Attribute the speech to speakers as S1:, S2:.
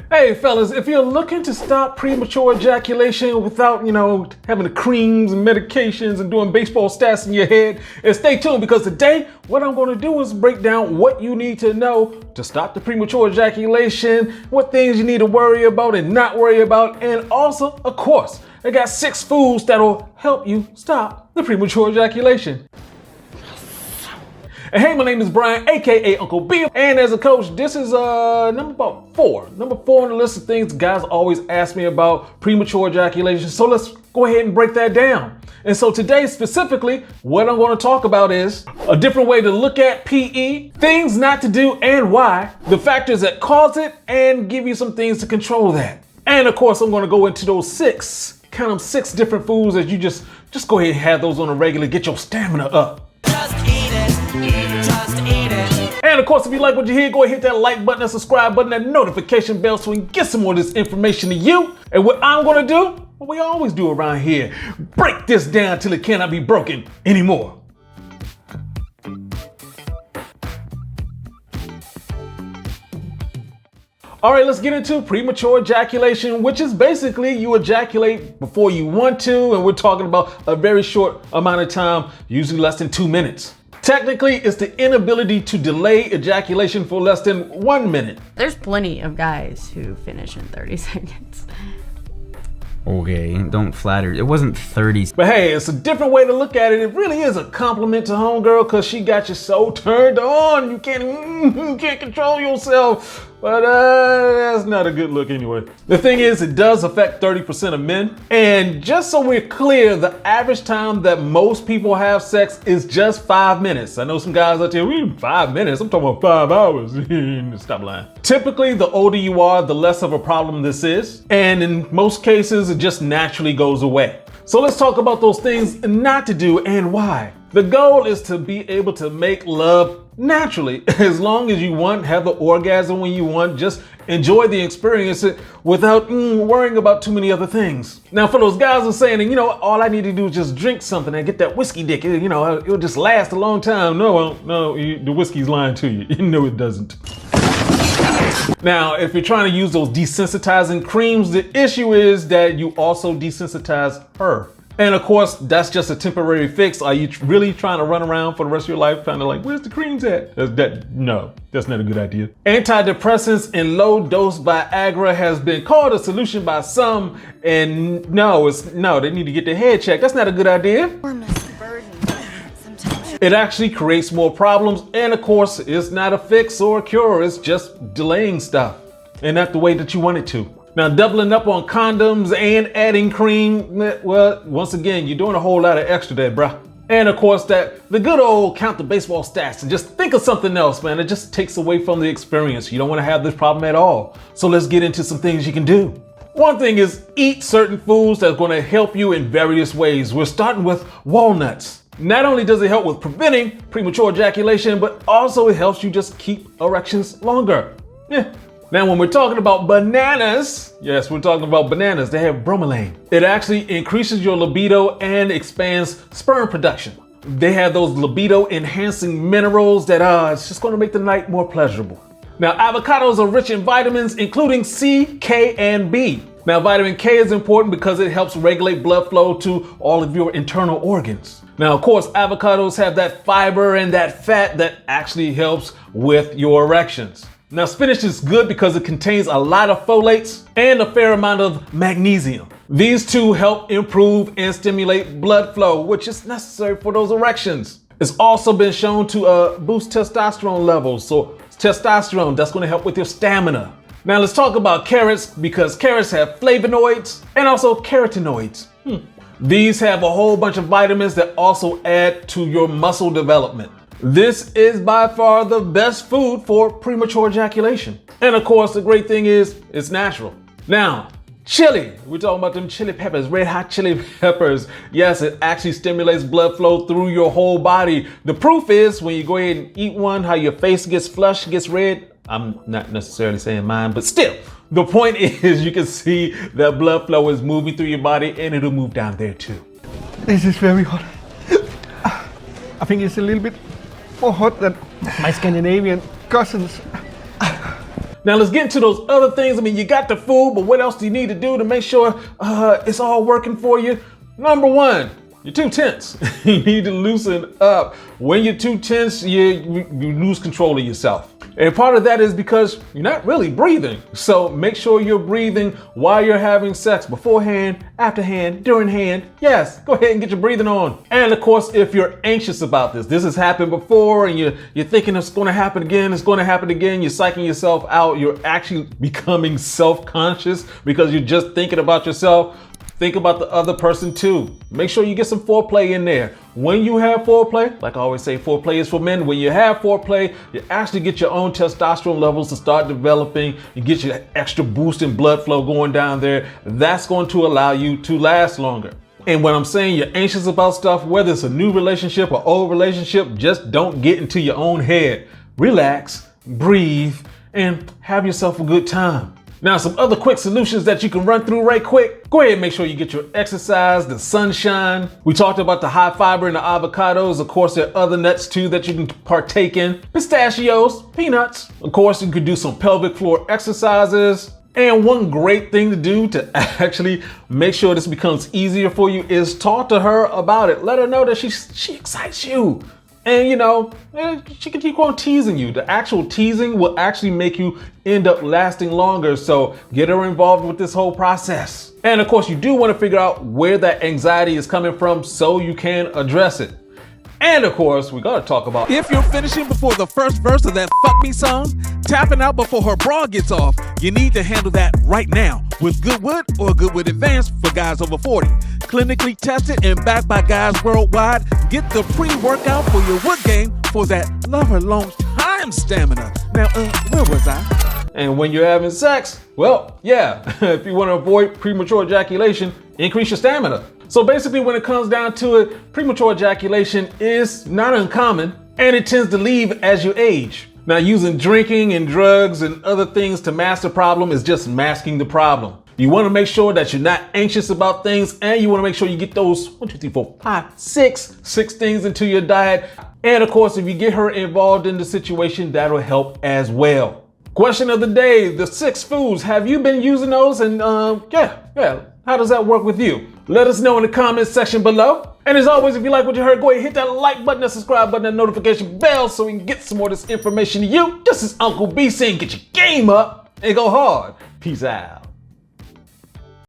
S1: Hey fellas, if you're looking to stop premature ejaculation without, having the creams and medications and doing baseball stats in your head, and stay tuned because today what I'm going to do is break down what you need to know to stop the premature ejaculation, what things you need to worry about and not worry about, and also, of course, I got 6 foods that'll help you stop the premature ejaculation. And hey, my name is Brian, aka Uncle B, and as a coach, this is number 4 on the list of things guys always ask me about premature ejaculation. So let's go ahead and break that down. And so today specifically, what I'm going to talk about is a different way to look at PE, things not to do and why, the factors that cause it, and give you some things to control that. And of course, I'm going to go into those 6 different foods that you just go ahead and have those on a regular, get your stamina up. And of course, if you like what you hear, go ahead and hit that like button, that subscribe button, that notification bell so we can get some more of this information to you. And what I'm gonna do, what we always do around here, break this down till it cannot be broken anymore. All right, let's get into premature ejaculation, which is basically you ejaculate before you want to, and we're talking about a very short amount of time, usually less than 2 minutes. Technically, it's the inability to delay ejaculation for less than 1 minute.
S2: There's plenty of guys who finish in 30 seconds.
S3: Okay, don't flatter. It wasn't 30.
S1: But hey, it's a different way to look at it. It really is a compliment to homegirl because she got you so turned on. You can't control yourself. But that's not a good look anyway. The thing is, it does affect 30% of men. And just so we're clear, the average time that most people have sex is just 5 minutes. I know some guys out there, 5 minutes? I'm talking about 5 hours. Stop lying. Typically, the older you are, the less of a problem this is. And in most cases, it just naturally goes away. So let's talk about those things not to do and why. The goal is to be able to make love naturally, as long as you want, have the orgasm when you want, just enjoy the experience without worrying about too many other things. Now, for those guys who are saying, all I need to do is just drink something and get that whiskey dick, it'll just last a long time. No, the whiskey's lying to you. No, it doesn't. Now, if you're trying to use those desensitizing creams, the issue is that you also desensitize her. And of course, that's just a temporary fix. Are you really trying to run around for the rest of your life trying to where's the creams at? No, that's not a good idea. Antidepressants and low dose Viagra has been called a solution by some, and no, they need to get their head checked. That's not a good idea. It actually creates more problems, and of course, it's not a fix or a cure. It's just delaying stuff, and not the way that you want it to. Now, doubling up on condoms and adding cream, well, once again, you're doing a whole lot of extra there, bruh. And of course, the good old count the baseball stats and just think of something else, man. It just takes away from the experience. You don't want to have this problem at all. So let's get into some things you can do. One thing is eat certain foods that's going to help you in various ways. We're starting with walnuts. Not only does it help with preventing premature ejaculation, but also it helps you just keep erections longer. Yeah. Now, when we're talking about bananas, yes, we're talking about bananas, they have bromelain. It actually increases your libido and expands sperm production. They have those libido enhancing minerals that it's just gonna make the night more pleasurable. Now, avocados are rich in vitamins, including C, K, and B. Now, vitamin K is important because it helps regulate blood flow to all of your internal organs. Now, of course, avocados have that fiber and that fat that actually helps with your erections. Now, spinach is good because it contains a lot of folates and a fair amount of magnesium. These two help improve and stimulate blood flow, which is necessary for those erections. It's also been shown to boost testosterone levels. So testosterone, that's going to help with your stamina. Now let's talk about carrots, because carrots have flavonoids and also carotenoids. These have a whole bunch of vitamins that also add to your muscle development. This is by far the best food for premature ejaculation. And of course, the great thing is it's natural. Now, chili. We're talking about them chili peppers, red hot chili peppers. Yes, it actually stimulates blood flow through your whole body. The proof is when you go ahead and eat one, how your face gets flushed, gets red. I'm not necessarily saying mine, but still, the point is you can see that blood flow is moving through your body and it'll move down there too.
S4: This is very hot. I think it's a little bit more hot than my Scandinavian cousins.
S1: Now let's get into those other things. I mean, you got the food, but what else do you need to do to make sure it's all working for you? Number one, you're too tense. You need to loosen up. When you're too tense, you lose control of yourself. And part of that is because you're not really breathing. So make sure you're breathing while you're having sex, beforehand, afterhand, during hand. Yes, go ahead and get your breathing on. And of course, if you're anxious about this has happened before and you're thinking it's going to happen again, you're psyching yourself out, you're actually becoming self-conscious because you're just thinking about yourself. Think about the other person too. Make sure you get some foreplay in there. When you have foreplay, like I always say, foreplay is for men. When you have foreplay, you actually get your own testosterone levels to start developing. You get your extra boost in blood flow going down there. That's going to allow you to last longer. And when I'm saying you're anxious about stuff, whether it's a new relationship or old relationship, just don't get into your own head. Relax, breathe, and have yourself a good time. Now, some other quick solutions that you can run through right quick. Go ahead and make sure you get your exercise, the sunshine. We talked about the high fiber in the avocados. Of course, there are other nuts too that you can partake in. Pistachios, peanuts. Of course, you could do some pelvic floor exercises. And one great thing to do to actually make sure this becomes easier for you is talk to her about it. Let her know that she excites you. And she can keep on teasing you. The actual teasing will actually make you end up lasting longer. So get her involved with this whole process. And of course, you do want to figure out where that anxiety is coming from so you can address it. And of course, we gotta talk about
S5: if you're finishing before the first verse of that Fuck Me song, tapping out before her bra gets off, you need to handle that right now with Goodwood or Goodwood Advanced for guys over 40. Clinically tested and backed by guys worldwide. Get the pre-workout for your wood game for that lover long time stamina. Now, where was I?
S1: And when you're having sex, well, yeah, if you want to avoid premature ejaculation, increase your stamina. So basically, when it comes down to it, premature ejaculation is not uncommon, and it tends to leave as you age. Now, using drinking and drugs and other things to mask the problem is just masking the problem. You want to make sure that you're not anxious about things, and you want to make sure you get those 6 things into your diet. And of course, if you get her involved in the situation, that'll help as well. Question of the day, the 6 foods. Have you been using those? And how does that work with you? Let us know in the comments section below. And as always, if you like what you heard, go ahead and hit that like button, that subscribe button, that notification bell so we can get some more of this information to you. This is Uncle B saying get your game up and go hard. Peace out.